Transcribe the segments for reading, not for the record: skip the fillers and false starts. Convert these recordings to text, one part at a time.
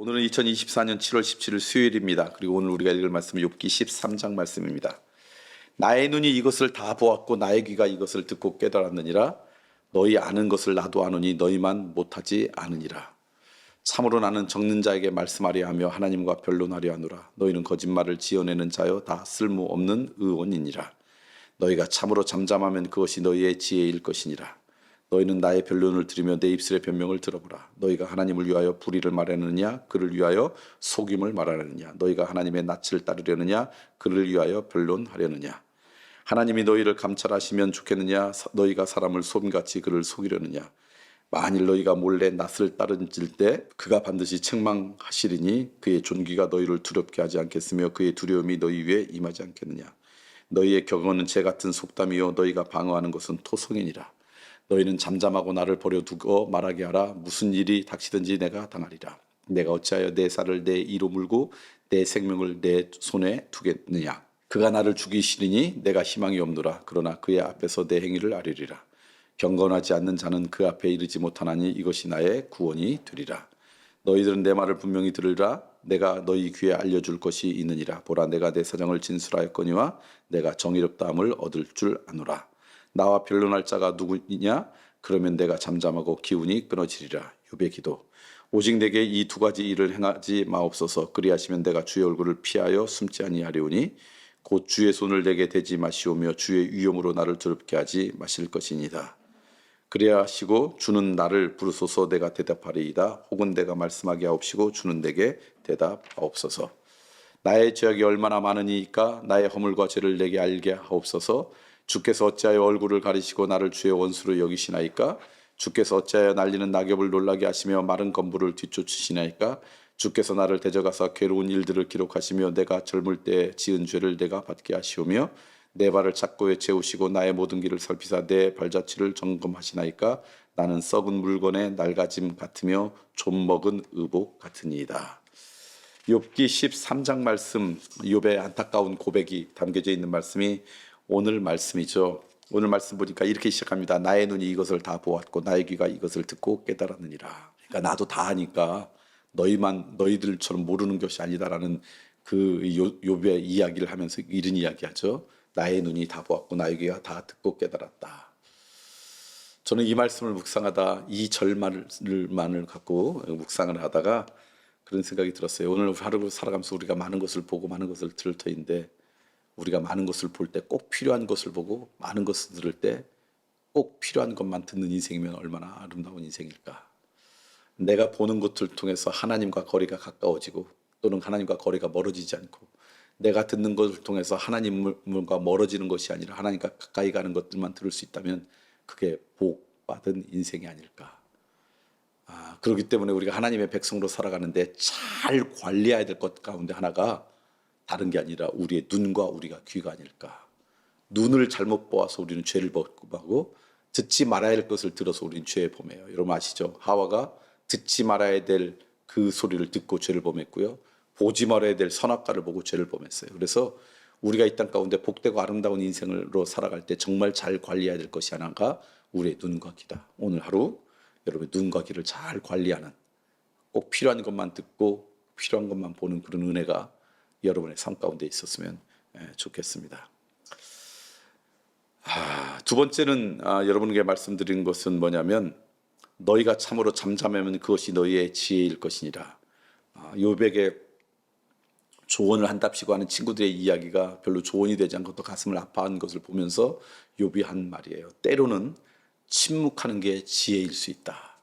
오늘은 2024년 7월 17일 수요일입니다. 그리고 오늘 우리가 읽을 말씀은 욥기 13장 말씀입니다. 나의 눈이 이것을 다 보았고 나의 귀가 이것을 듣고 깨달았느니라. 너희 아는 것을 나도 아노니 너희만 못하지 않으니라. 참으로 나는 적는 자에게 말씀하려 하며 하나님과 변론하려 하노라. 너희는 거짓말을 지어내는 자여 다 쓸모없는 의원이니라. 너희가 참으로 잠잠하면 그것이 너희의 지혜일 것이니라. 너희는 나의 변론을 들으며 내 입술의 변명을 들어보라. 너희가 하나님을 위하여 불의를 말하느냐 그를 위하여 속임을 말하느냐. 너희가 하나님의 낯을 따르려느냐 그를 위하여 변론하려느냐. 하나님이 너희를 감찰하시면 좋겠느냐 너희가 사람을 솜같이 그를 속이려느냐. 만일 너희가 몰래 낯을 따른질 때 그가 반드시 책망하시리니 그의 존귀가 너희를 두렵게 하지 않겠으며 그의 두려움이 너희 위에 임하지 않겠느냐. 너희의 격언은 재 같은 속담이요 너희가 방어하는 것은 토성이니라. 너희는 잠잠하고 나를 버려두고 말하게 하라. 무슨 일이 닥치든지 내가 당하리라. 내가 어찌하여 내 살을 내 이로 물고 내 생명을 내 손에 두겠느냐. 그가 나를 죽이시리니 내가 희망이 없노라. 그러나 그의 앞에서 내 행위를 아뢰리라. 경건하지 않는 자는 그 앞에 이르지 못하나니 이것이 나의 구원이 되리라. 너희들은 내 말을 분명히 들으라. 내가 너희 귀에 알려줄 것이 있느니라. 보라 내가 내 사정을 진술하였거니와 내가 정의롭다함을 얻을 줄 아노라. 나와 변론할 자가 누구냐? 그러면 내가 잠잠하고 기운이 끊어지리라. 욥의 기도. 오직 내게 이 두 가지 일을 행하지 마옵소서. 그리하시면 내가 주의 얼굴을 피하여 숨지 아니하리오니 곧 주의 손을 내게 대지 마시오며 주의 위엄으로 나를 두렵게 하지 마실 것이니이다. 그래야 하시고 주는 나를 부르소서. 내가 대답하리이다. 혹은 내가 말씀하게 하옵시고 주는 내게 대답하옵소서. 나의 죄악이 얼마나 많으니까 나의 허물과 죄를 내게 알게 하옵소서. 주께서 어찌하여 얼굴을 가리시고 나를 주의 원수로 여기시나이까? 주께서 어찌하여 날리는 낙엽을 놀라게 하시며 마른 건물을 뒤쫓으시나이까? 주께서 나를 데져가서 괴로운 일들을 기록하시며 내가 젊을 때 지은 죄를 내가 받게 하시오며 내 발을 착고에 채우시고 나의 모든 길을 살피사 내 발자취를 점검하시나이까? 나는 썩은 물건의 낡아짐 같으며 좀 먹은 의복 같으니이다. 욥기 13장 말씀, 욥의 안타까운 고백이 담겨져 있는 말씀이 오늘 말씀이죠. 오늘 말씀 보니까 이렇게 시작합니다. 나의 눈이 이것을 다 보았고 나의 귀가 이것을 듣고 깨달았느니라. 그러니까 나도 다 아니까 너희들처럼 모르는 것이 아니다라는 그 욥의 이야기를 하면서 이런 이야기하죠. 나의 눈이 다 보았고 나의 귀가 다 듣고 깨달았다. 저는 이 말씀을 묵상하다 이 절만을 갖고 묵상을 하다가 그런 생각이 들었어요. 오늘 하루 살아가면서 우리가 많은 것을 보고 많은 것을 들을 터인데 우리가 많은 것을 볼 때 꼭 필요한 것을 보고 많은 것을 들을 때 꼭 필요한 것만 듣는 인생이면 얼마나 아름다운 인생일까. 내가 보는 것을 통해서 하나님과 거리가 가까워지고 또는 하나님과 거리가 멀어지지 않고 내가 듣는 것을 통해서 하나님과 멀어지는 것이 아니라 하나님과 가까이 가는 것들만 들을 수 있다면 그게 복받은 인생이 아닐까. 그렇기 때문에 우리가 하나님의 백성으로 살아가는데 잘 관리해야 될 것 가운데 하나가 다른 게 아니라 우리의 눈과 우리가 귀가 아닐까. 눈을 잘못 보아서 우리는 죄를 범하고 듣지 말아야 할 것을 들어서 우리는 죄에 범해요. 여러분 아시죠? 하와가 듣지 말아야 될 그 소리를 듣고 죄를 범했고요. 보지 말아야 될 선악과를 보고 죄를 범했어요. 그래서 우리가 이 땅 가운데 복되고 아름다운 인생으로 살아갈 때 정말 잘 관리해야 될 것이 하나가 우리의 눈과 귀다. 오늘 하루 여러분의 눈과 귀를 잘 관리하는 꼭 필요한 것만 듣고 필요한 것만 보는 그런 은혜가 여러분의 삶 가운데 있었으면 좋겠습니다. 두 번째는 여러분에게 말씀드린 것은 뭐냐면 너희가 참으로 잠잠하면 그것이 너희의 지혜일 것이니라. 욥에게 조언을 한답시고 하는 친구들의 이야기가 별로 조언이 되지 않고 또 가슴을 아파하는 것을 보면서 욥이 한 말이에요. 때로는 침묵하는 게 지혜일 수 있다.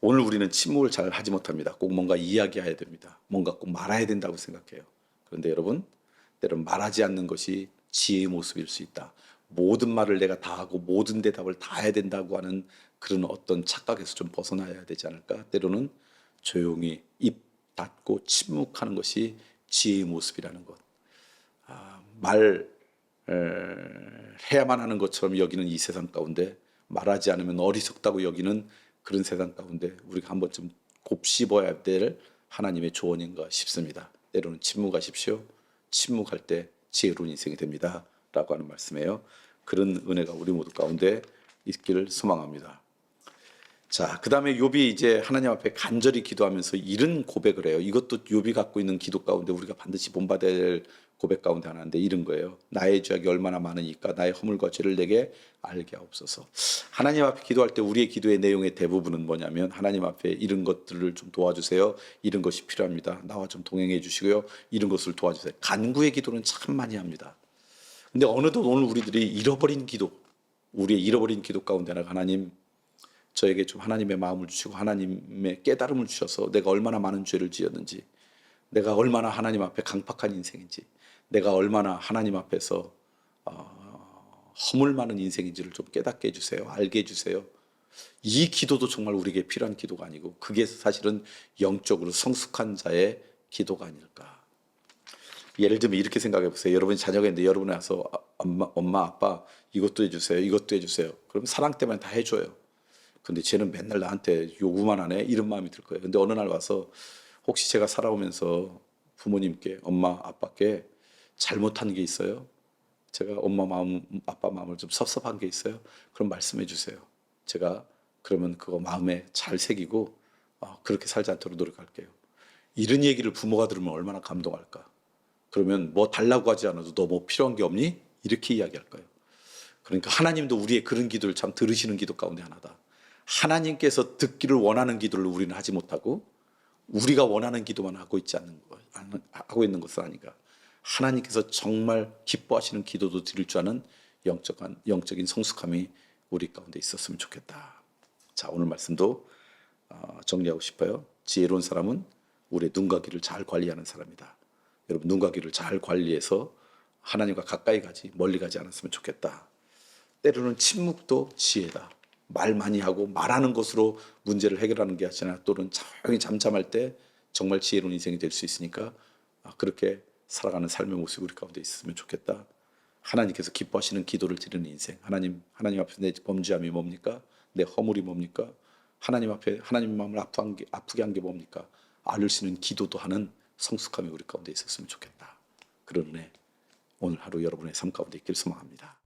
오늘 우리는 침묵을 잘 하지 못합니다. 꼭 뭔가 이야기해야 됩니다. 뭔가 꼭 말아야 된다고 생각해요. 그런데 여러분, 때로는 말하지 않는 것이 지혜의 모습일 수 있다. 모든 말을 내가 다 하고 모든 대답을 다 해야 된다고 하는 그런 어떤 착각에서 좀 벗어나야 되지 않을까? 때로는 조용히 입 닫고 침묵하는 것이 지혜의 모습이라는 것. 해야만 하는 것처럼 여기는 이 세상 가운데 말하지 않으면 어리석다고 여기는 그런 세상 가운데 우리가 한 번쯤 곱씹어야 될 하나님의 조언인가 싶습니다. 때로는 침묵하십시오. 침묵할 때 지혜로운 인생이 됩니다. 라고 하는 말씀이에요. 그런 은혜가 우리 모두 가운데 있기를 소망합니다. 자, 그다음에 욥이 이제 하나님 앞에 간절히 기도하면서 이런 고백을 해요. 이것도 욥이 갖고 있는 기도 가운데 우리가 반드시 본받아야 될 고백 가운데 하나인데 이런 거예요. 나의 죄악이 얼마나 많으니까 나의 허물과 죄를 내게 알게 하옵소서. 하나님 앞에 기도할 때 우리의 기도의 내용의 대부분은 뭐냐면 하나님 앞에 이런 것들을 좀 도와주세요. 이런 것이 필요합니다. 나와 좀 동행해 주시고요. 이런 것을 도와주세요. 간구의 기도는 참 많이 합니다. 근데 어느덧 오늘 우리들이 잃어버린 기도, 우리의 잃어버린 기도 가운데 하나가 하나님 저에게 좀 하나님의 마음을 주시고 하나님의 깨달음을 주셔서 내가 얼마나 많은 죄를 지었는지, 내가 얼마나 하나님 앞에 강팍한 인생인지, 내가 얼마나 하나님 앞에서 허물 많은 인생인지를 좀 깨닫게 해주세요. 알게 해주세요. 이 기도도 정말 우리에게 필요한 기도가 아니고 그게 사실은 영적으로 성숙한 자의 기도가 아닐까. 예를 들면 이렇게 생각해 보세요. 여러분이 자녀가 있는데 여러분이 와서 엄마 아빠 이것도 해주세요. 이것도 해주세요. 그럼 사랑 때문에 다 해줘요. 근데 쟤는 맨날 나한테 요구만 하네 이런 마음이 들 거예요. 근데 어느 날 와서 혹시 제가 살아오면서 부모님께 엄마 아빠께 잘못한 게 있어요? 제가 엄마 마음 아빠 마음을 좀 섭섭한 게 있어요? 그럼 말씀해 주세요. 제가 그러면 그거 마음에 잘 새기고 그렇게 살지 않도록 노력할게요. 이런 얘기를 부모가 들으면 얼마나 감동할까. 그러면 뭐 달라고 하지 않아도 너 뭐 필요한 게 없니? 이렇게 이야기할 거예요. 그러니까 하나님도 우리의 그런 기도를 참 들으시는 기도 가운데 하나다. 하나님께서 듣기를 원하는 기도를 우리는 하지 못하고 우리가 원하는 기도만 하고 있지 않는 거, 하고 있는 것은 아닌가. 하나님께서 정말 기뻐하시는 기도도 드릴 줄 아는 영적인 성숙함이 우리 가운데 있었으면 좋겠다. 자, 오늘 말씀도 정리하고 싶어요. 지혜로운 사람은 우리의 눈과 귀를 잘 관리하는 사람이다. 여러분 눈과 귀를 잘 관리해서 하나님과 가까이 가지 멀리 가지 않았으면 좋겠다. 때로는 침묵도 지혜다. 말 많이 하고 말하는 것으로 문제를 해결하는 게 아니라 또는 조용히 잠잠할 때 정말 지혜로운 인생이 될 수 있으니까 그렇게 살아가는 삶의 모습이 우리 가운데 있었으면 좋겠다. 하나님께서 기뻐하시는 기도를 드리는 인생. 하나님 앞에 내 범죄함이 뭡니까? 내 허물이 뭡니까? 하나님 앞에 하나님 마음을 아프게 한 게 뭡니까? 알을 수 있는 기도도 하는 성숙함이 우리 가운데 있었으면 좋겠다. 그런 은혜 오늘 하루 여러분의 삶 가운데 있길 소망합니다.